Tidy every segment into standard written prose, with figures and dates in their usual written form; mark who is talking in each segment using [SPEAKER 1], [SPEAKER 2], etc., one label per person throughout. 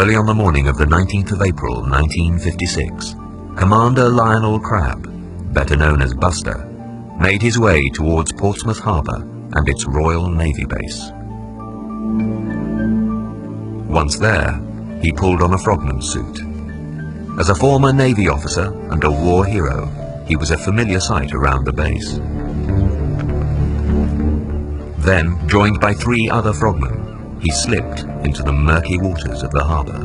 [SPEAKER 1] Early on the morning of the 19th of April 1956, Commander Lionel Crabb, better known as Buster, made his way towards Portsmouth Harbour and its Royal Navy base. Once there, he pulled on a Frogman suit. As a former Navy officer and a war hero, he was a familiar sight around the base. Then, joined by 3 other frogmen, he slipped into the murky waters of the harbour.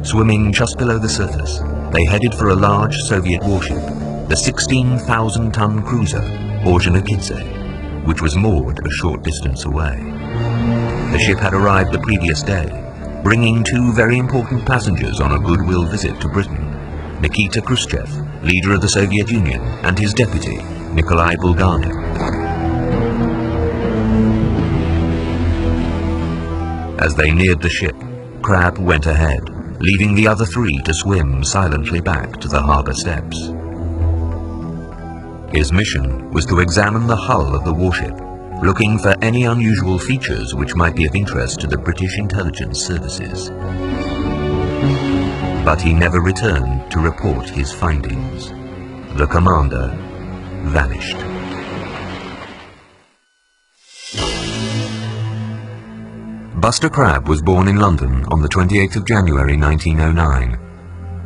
[SPEAKER 1] Swimming just below the surface, they headed for a large Soviet warship, the 16,000-ton cruiser Orджоникидзе, which was moored a short distance away. The ship had arrived the previous day, bringing 2 very important passengers on a goodwill visit to Britain: Nikita Khrushchev, leader of the Soviet Union, and his deputy, Nikolai Bulganin. As they neared the ship, Crabb went ahead, leaving the other 3 to swim silently back to the harbour steps. His mission was to examine the hull of the warship, looking for any unusual features which might be of interest to the British intelligence services. But he never returned to report his findings. The commander vanished. Buster Crabb was born in London on the 28th of January 1909.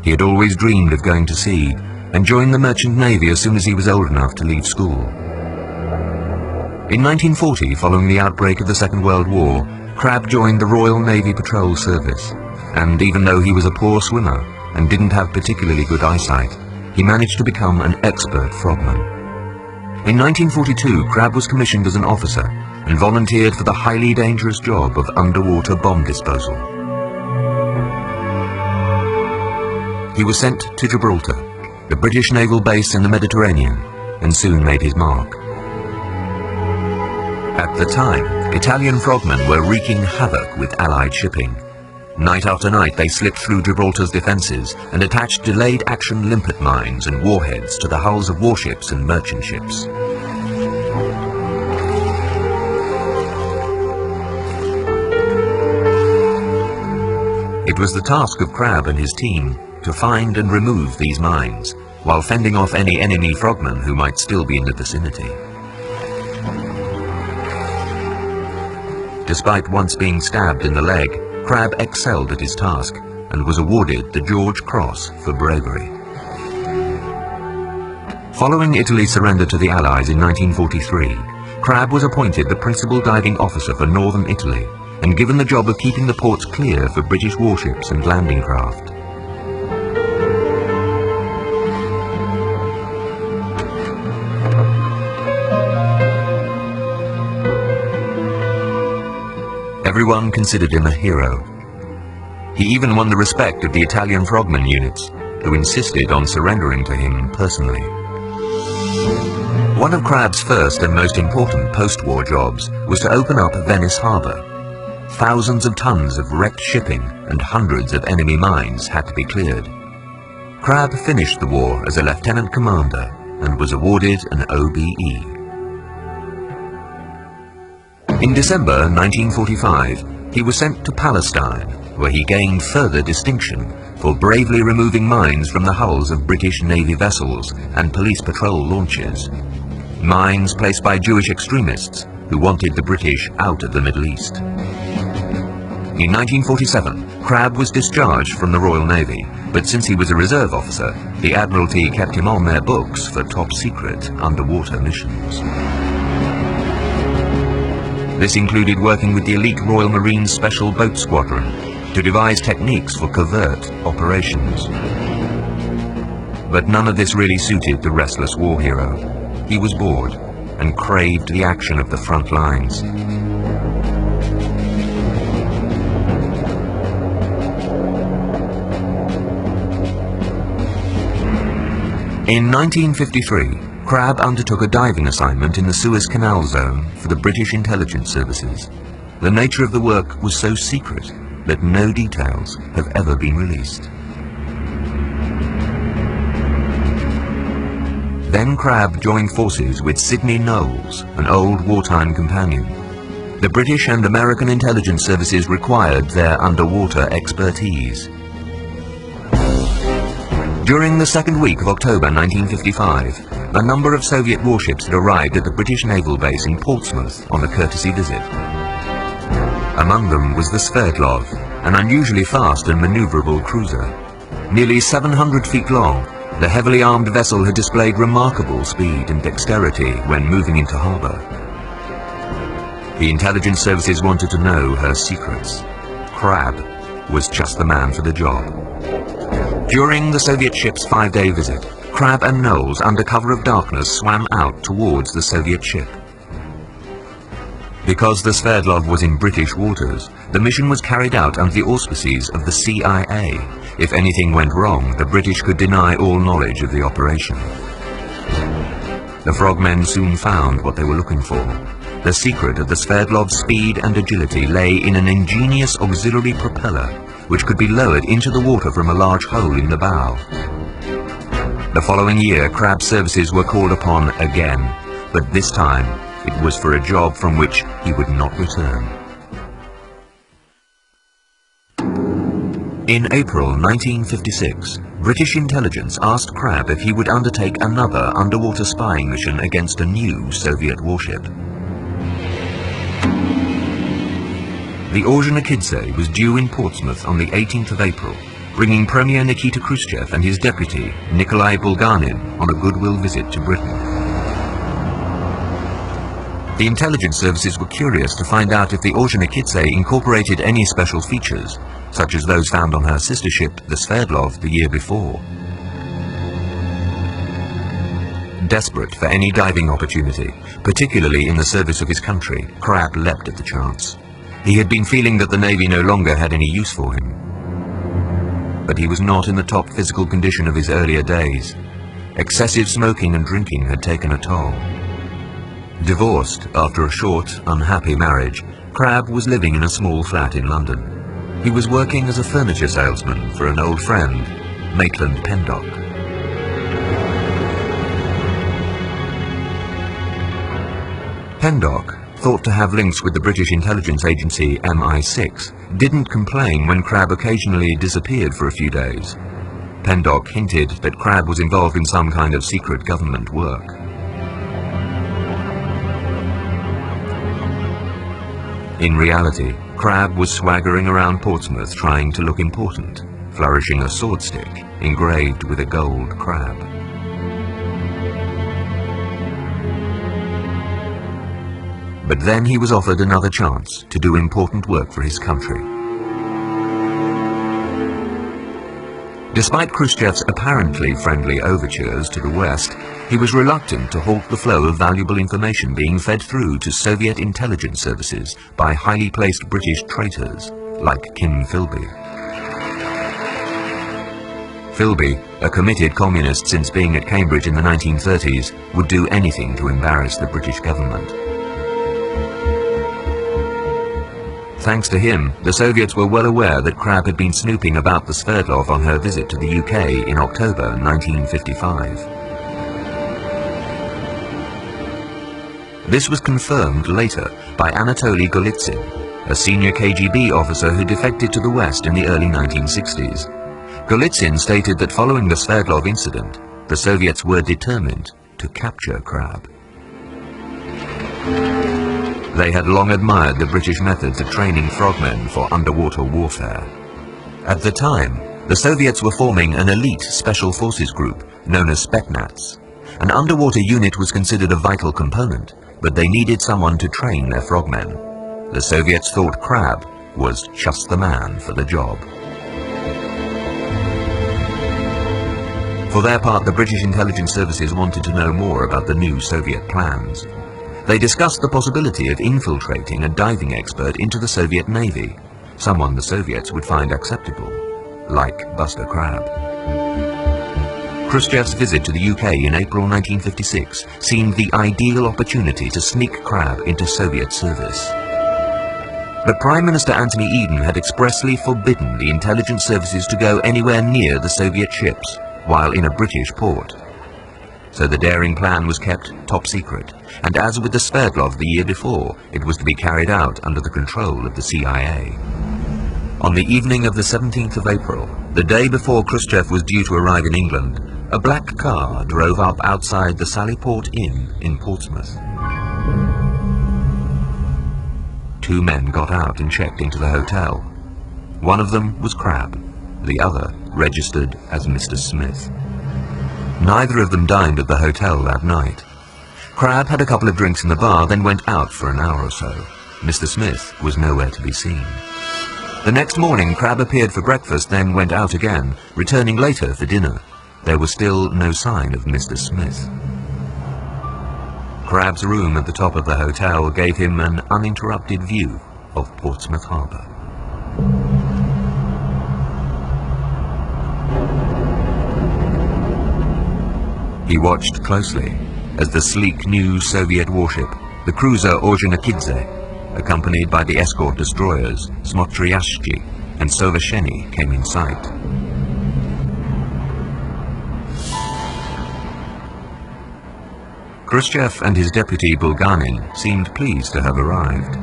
[SPEAKER 1] He had always dreamed of going to sea and joined the Merchant Navy as soon as he was old enough to leave school. In 1940, following the outbreak of the Second World War, Crabb joined the Royal Navy Patrol Service, and even though he was a poor swimmer and didn't have particularly good eyesight, he managed to become an expert frogman. In 1942, Crabb was commissioned as an officer and volunteered for the highly dangerous job of underwater bomb disposal. He was sent to Gibraltar, the British naval base in the Mediterranean, and soon made his mark. At the time, Italian frogmen were wreaking havoc with Allied shipping. Night after night they slipped through Gibraltar's defences and attached delayed action limpet mines and warheads to the hulls of warships and merchant ships. It was the task of Crabb and his team to find and remove these mines, while fending off any enemy frogmen who might still be in the vicinity. Despite once being stabbed in the leg, Crabb excelled at his task and was awarded the George Cross for bravery. Following Italy's surrender to the Allies in 1943, Crabb was appointed the principal diving officer for northern Italy and given the job of keeping the ports clear for British warships and landing craft. Everyone considered him a hero. He even won the respect of the Italian frogman units, who insisted on surrendering to him personally. One of Crabb's first and most important post-war jobs was to open up Venice Harbour. Thousands of tons of wrecked shipping and hundreds of enemy mines had to be cleared. Crabb finished the war as a lieutenant commander and was awarded an OBE. In December 1945, he was sent to Palestine, where he gained further distinction for bravely removing mines from the hulls of British Navy vessels and police patrol launches. Mines placed by Jewish extremists who wanted the British out of the Middle East. In 1947, Crabb was discharged from the Royal Navy, but since he was a reserve officer, the Admiralty kept him on their books for top-secret underwater missions. This included working with the elite Royal Marines Special Boat Squadron to devise techniques for covert operations. But none of this really suited the restless war hero. He was bored and craved the action of the front lines. In 1953, Crabb undertook a diving assignment in the Suez Canal zone for the British intelligence services. The nature of the work was so secret that no details have ever been released. Then Crabb joined forces with Sidney Knowles, an old wartime companion. The British and American intelligence services required their underwater expertise. During the second week of October 1955, a number of Soviet warships had arrived at the British naval base in Portsmouth on a courtesy visit. Among them was the Sverdlov, an unusually fast and maneuverable cruiser. Nearly 700 feet long, the heavily armed vessel had displayed remarkable speed and dexterity when moving into harbour. The intelligence services wanted to know her secrets. Crabbe was just the man for the job. During the Soviet ship's 5-day visit, Crabbe and Knowles, under cover of darkness, swam out towards the Soviet ship. Because the Sverdlov was in British waters, the mission was carried out under the auspices of the CIA. If anything went wrong, the British could deny all knowledge of the operation. The Frogmen soon found what they were looking for. The secret of the Sverdlov's speed and agility lay in an ingenious auxiliary propeller, which could be lowered into the water from a large hole in the bow. The following year, Crabbe's services were called upon again, but this time it was for a job from which he would not return. In April 1956, British intelligence asked Crabbe if he would undertake another underwater spying mission against a new Soviet warship. The Ordzhonikidze was due in Portsmouth on the 18th of April, bringing Premier Nikita Khrushchev and his deputy, Nikolai Bulganin, on a goodwill visit to Britain. The intelligence services were curious to find out if the Ordzhonikidze incorporated any special features, such as those found on her sister ship, the Sverdlov, the year before. Desperate for any diving opportunity, particularly in the service of his country, Crabbe leapt at the chance. He had been feeling that the Navy no longer had any use for him. But he was not in the top physical condition of his earlier days. Excessive smoking and drinking had taken a toll. Divorced after a short, unhappy marriage, Crabbe was living in a small flat in London. He was working as a furniture salesman for an old friend, Maitland Pendock. Pendock, thought to have links with the British intelligence agency MI6, didn't complain when Crabbe occasionally disappeared for a few days. Pendock hinted that Crabbe was involved in some kind of secret government work. In reality, Crabbe was swaggering around Portsmouth trying to look important, flourishing a sword stick engraved with a gold crab. But then he was offered another chance to do important work for his country. Despite Khrushchev's apparently friendly overtures to the West, he was reluctant to halt the flow of valuable information being fed through to Soviet intelligence services by highly placed British traitors like Kim Philby. Philby, a committed communist since being at Cambridge in the 1930s, would do anything to embarrass the British government. Thanks to him, the Soviets were well aware that Crabbe had been snooping about the Sverdlov on her visit to the UK in October 1955. This was confirmed later by Anatoly Golitsyn, a senior KGB officer who defected to the West in the early 1960s. Golitsyn stated that following the Sverdlov incident, the Soviets were determined to capture Crabbe. They had long admired the British methods of training frogmen for underwater warfare. At the time, the Soviets were forming an elite special forces group known as Spetsnaz. An underwater unit was considered a vital component, but they needed someone to train their frogmen. The Soviets thought Crabbe was just the man for the job. For their part, the British intelligence services wanted to know more about the new Soviet plans. They discussed the possibility of infiltrating a diving expert into the Soviet Navy, someone the Soviets would find acceptable, like Buster Crabbe. Khrushchev's visit to the UK in April 1956 seemed the ideal opportunity to sneak Crabbe into Soviet service. But Prime Minister Anthony Eden had expressly forbidden the intelligence services to go anywhere near the Soviet ships while in a British port. so the daring plan was kept top secret, and as with the Sverdlov the year before, it was to be carried out under the control of the CIA. On the evening of the 17th of April, the day before Khrushchev was due to arrive in England, a black car drove up outside the Sallyport Inn in Portsmouth. Two men got out and checked into the hotel. One of them was Crabbe, the other registered as Mr. Smith. Neither of them dined at the hotel that night. Crabbe had a couple of drinks in the bar, then went out for an hour or so. Mr. Smith was nowhere to be seen. The next morning, Crabbe appeared for breakfast, then went out again, returning later for dinner. There was still no sign of Mr. Smith. Crabbe's room at the top of the hotel gave him an uninterrupted view of Portsmouth Harbour. He watched closely as the sleek new Soviet warship, the cruiser Ordzhonikidze, accompanied by the escort destroyers Smotriashchi and Soversheny, came in sight. Khrushchev and his deputy Bulganin seemed pleased to have arrived.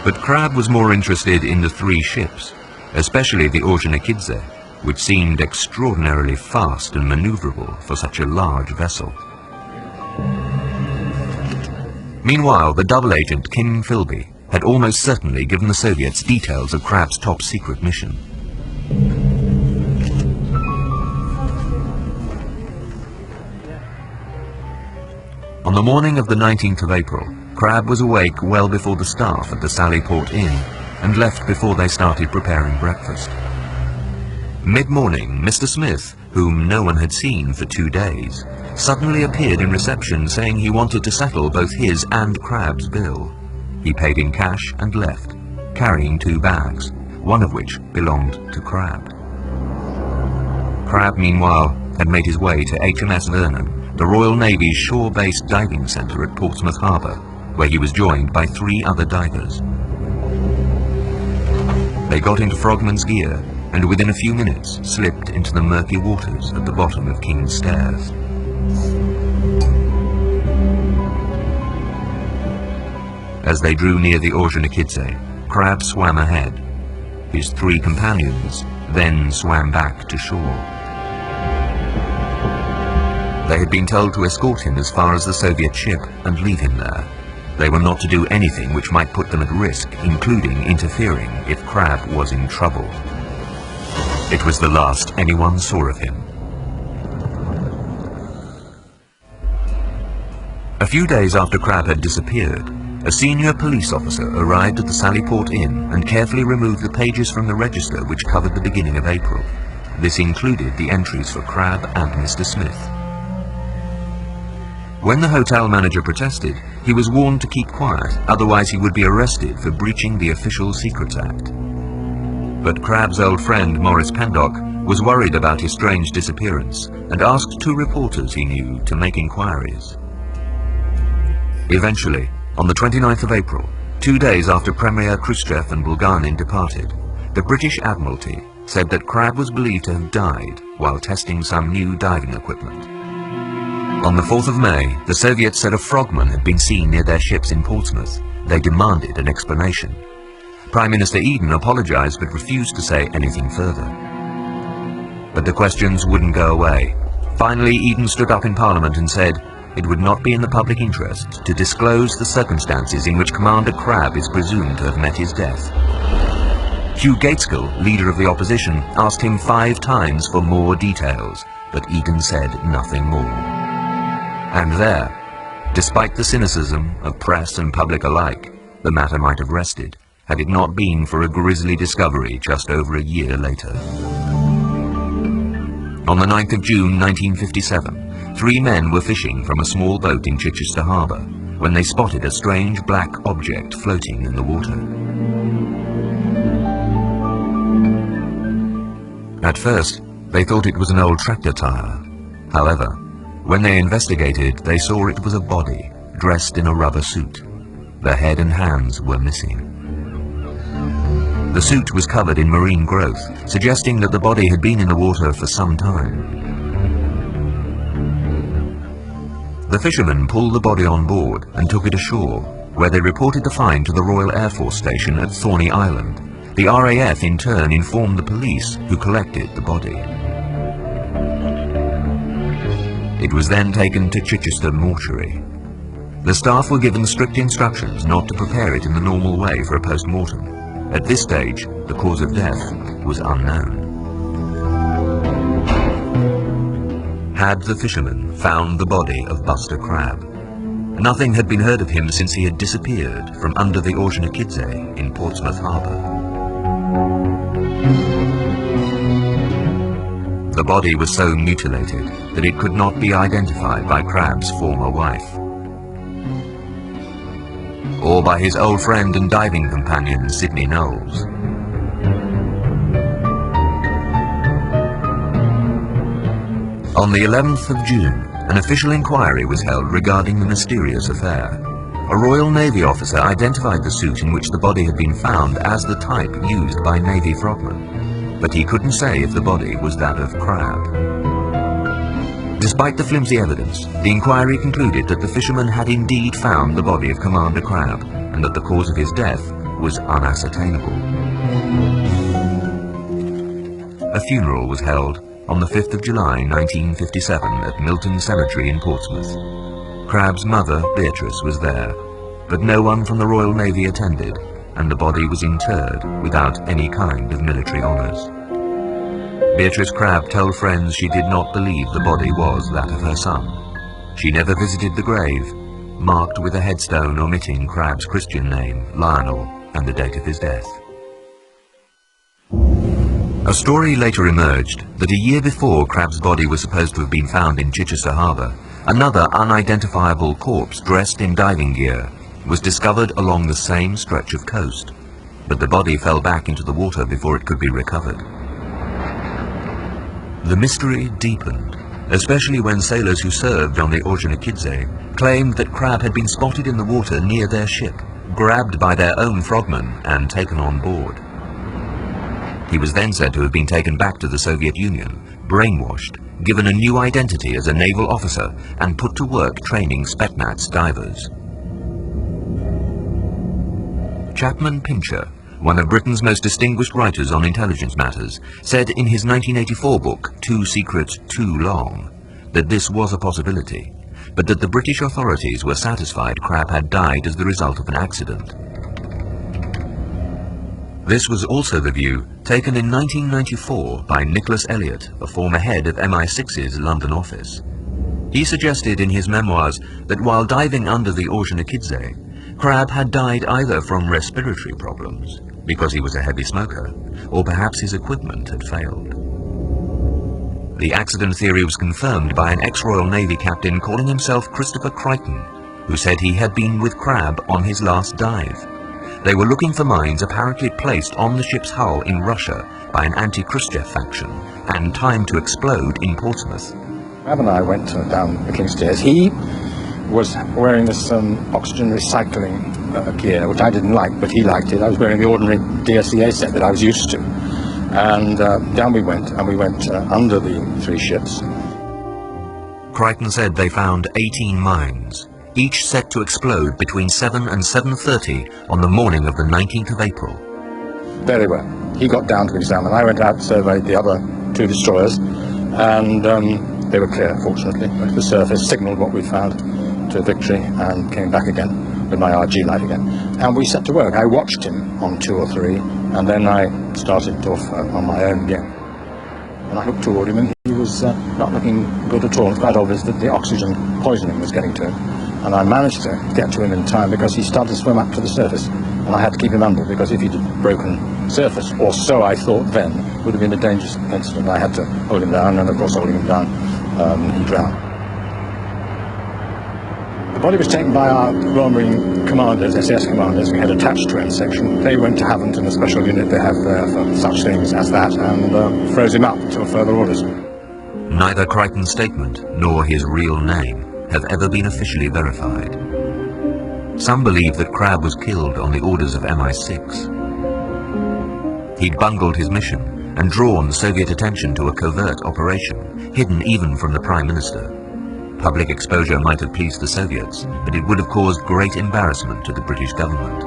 [SPEAKER 1] But Crabbe was more interested in the three ships, especially the Ordzhonikidze, which seemed extraordinarily fast and maneuverable for such a large vessel. Meanwhile, the double agent Kim Philby had almost certainly given the Soviets details of Crabbe's top-secret mission. On the morning of the 19th of April, Crabbe was awake well before the staff at the Sallyport Inn and left before they started preparing breakfast. Mid-morning, Mr. Smith, whom no one had seen for 2 days, suddenly appeared in reception saying he wanted to settle both his and Crabbe's bill. He paid in cash and left, carrying 2 bags, one of which belonged to Crabbe. Crabbe, meanwhile, had made his way to HMS Vernon, the Royal Navy's shore-based diving centre at Portsmouth Harbour, where he was joined by 3 other divers. They got into Frogman's gear and within a few minutes slipped into the murky waters at the bottom of King's Stairs. As they drew near the Ordzhonikidze, Crabbe swam ahead. His 3 companions then swam back to shore. They had been told to escort him as far as the Soviet ship and leave him there. They were not to do anything which might put them at risk, including interfering if Crabbe was in trouble. It was the last anyone saw of him. A few days after Crabbe had disappeared, a senior police officer arrived at the Sallyport Inn and carefully removed the pages from the register which covered the beginning of April. This included the entries for Crabbe and Mr. Smith. When the hotel manager protested, he was warned to keep quiet, otherwise he would be arrested for breaching the Official Secrets Act. But Crabbe's old friend Maurice Pandock was worried about his strange disappearance and asked 2 reporters he knew to make inquiries. Eventually, on the 29th of April, 2 days after Premier Khrushchev and Bulganin departed, the British Admiralty said that Crabbe was believed to have died while testing some new diving equipment. On the 4th of May, the Soviets said a Frogman had been seen near their ships in Portsmouth. They demanded an explanation. Prime Minister Eden apologized but refused to say anything further. But the questions wouldn't go away. Finally, Eden stood up in Parliament and said it would not be in the public interest to disclose the circumstances in which Commander Crabbe is presumed to have met his death. Hugh Gaitskell, leader of the opposition, asked him 5 times for more details, but Eden said nothing more. And there, despite the cynicism of press and public alike, the matter might have rested, had it not been for a grisly discovery just over a year later. On the 9th of June 1957, 3 men were fishing from a small boat in Chichester Harbour when they spotted a strange black object floating in the water. At first, they thought it was an old tractor tire. However, when they investigated, they saw it was a body, dressed in a rubber suit. The head and hands were missing. The suit was covered in marine growth, suggesting that the body had been in the water for some time. The fishermen pulled the body on board and took it ashore, where they reported the find to the Royal Air Force Station at Thorney Island. The RAF in turn informed the police, who collected the body. It was then taken to Chichester mortuary. The staff were given strict instructions not to prepare it in the normal way for a post-mortem. At this stage, the cause of death was unknown. Had the fishermen found the body of Buster Crabbe? Nothing had been heard of him since he had disappeared from under the Orkney in Portsmouth Harbour. The body was so mutilated that it could not be identified by Crabbe's former wife, or by his old friend and diving companion Sidney Knowles. On the 11th of June, an official inquiry was held regarding the mysterious affair. A Royal Navy officer identified the suit in which the body had been found as the type used by Navy frogmen, but he couldn't say if the body was that of Crabbe. Despite the flimsy evidence, the inquiry concluded that the fishermen had indeed found the body of Commander Crabbe, and that the cause of his death was unascertainable. A funeral was held on the 5th of July 1957 at Milton Cemetery in Portsmouth. Crabbe's mother, Beatrice, was there, but no one from the Royal Navy attended, and the body was interred without any kind of military honours. Beatrice Crabbe told friends she did not believe the body was that of her son. She never visited the grave, marked with a headstone omitting Crabbe's Christian name, Lionel, and the date of his death. A story later emerged that a year before Crabbe's body was supposed to have been found in Chichester Harbour, another unidentifiable corpse dressed in diving gear was discovered along the same stretch of coast, but the body fell back into the water before it could be recovered. The mystery deepened, especially when sailors who served on the Orkney claimed that Crabbe had been spotted in the water near their ship, grabbed by their own frogmen and taken on board. He was then said to have been taken back to the Soviet Union, brainwashed, given a new identity as a naval officer, and put to work training Spetsnaz divers. Chapman Pincher, one of Britain's most distinguished writers on intelligence matters, said in his 1984 book, Too Secret, Too Long, that this was a possibility, but that the British authorities were satisfied Crabbe had died as the result of an accident. This was also the view taken in 1994 by Nicholas Elliott, a former head of MI6's London office. He suggested in his memoirs that while diving under the Orkney Crabbe had died either from respiratory problems, because he was a heavy smoker, or perhaps his equipment had failed. The accident theory was confirmed by an ex-Royal Navy captain calling himself Christopher Crichton, who said he had been with Crabbe on his last dive. They were looking for mines apparently placed on the ship's hull in Russia by an anti-Khrushchev faction and timed to explode in Portsmouth.
[SPEAKER 2] Crabbe and I went down the King's Stairs. He was wearing this oxygen recycling gear, which I didn't like, but he liked it. I was wearing the ordinary DSEA set that I was used to. And down we went, and we went under the three ships.
[SPEAKER 1] Crichton said they found 18 mines, each set to explode between 7 and 7:30 on the morning of the 19th of April.
[SPEAKER 2] There they were. He got down to examine. I went out and surveyed the other two destroyers, and they were clear, fortunately. But the surface signalled what we found to victory and came back again with my RG light again. And we set to work. I watched him on 2 or 3, and then I started off on my own again. And I looked toward him, and he was not looking good at all. It's quite obvious that the oxygen poisoning was getting to him. And I managed to get to him in time because he started to swim up to the surface. And I had to keep him under because if he'd broken surface, or so I thought then, it would have been a dangerous incident. I had to hold him down, and of course holding him down, he drowned. The body was taken by our Royal Marine commanders, SAS commanders. We had attached to him section. They went to Haventon, a special unit they have there for such things as that, and froze him up until further orders.
[SPEAKER 1] Neither Crichton's statement nor his real name have ever been officially verified. Some believe that Crabbe was killed on the orders of MI6. He'd bungled his mission and drawn Soviet attention to a covert operation, hidden even from the Prime Minister. Public exposure might have pleased the Soviets, but it would have caused great embarrassment to the British government.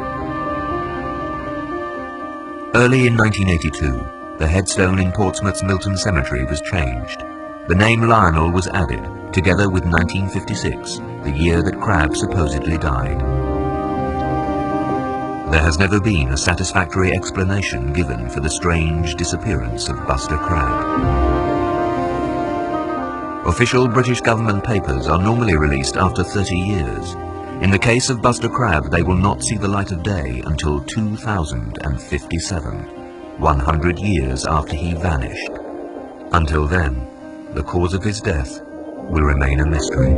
[SPEAKER 1] Early in 1982, the headstone in Portsmouth's Milton Cemetery was changed. The name Lionel was added, together with 1956, the year that Crabbe supposedly died. There has never been a satisfactory explanation given for the strange disappearance of Buster Crabbe. Official British government papers are normally released after 30 years. In the case of Buster Crabbe, they will not see the light of day until 2057, 100 years after he vanished. Until then, the cause of his death will remain a mystery.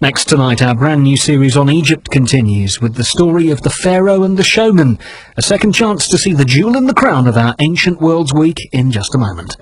[SPEAKER 3] Next tonight, our brand new series on Egypt continues with the story of the Pharaoh and the Showman. A second chance to see the jewel in the crown of our Ancient Worlds Week in just a moment.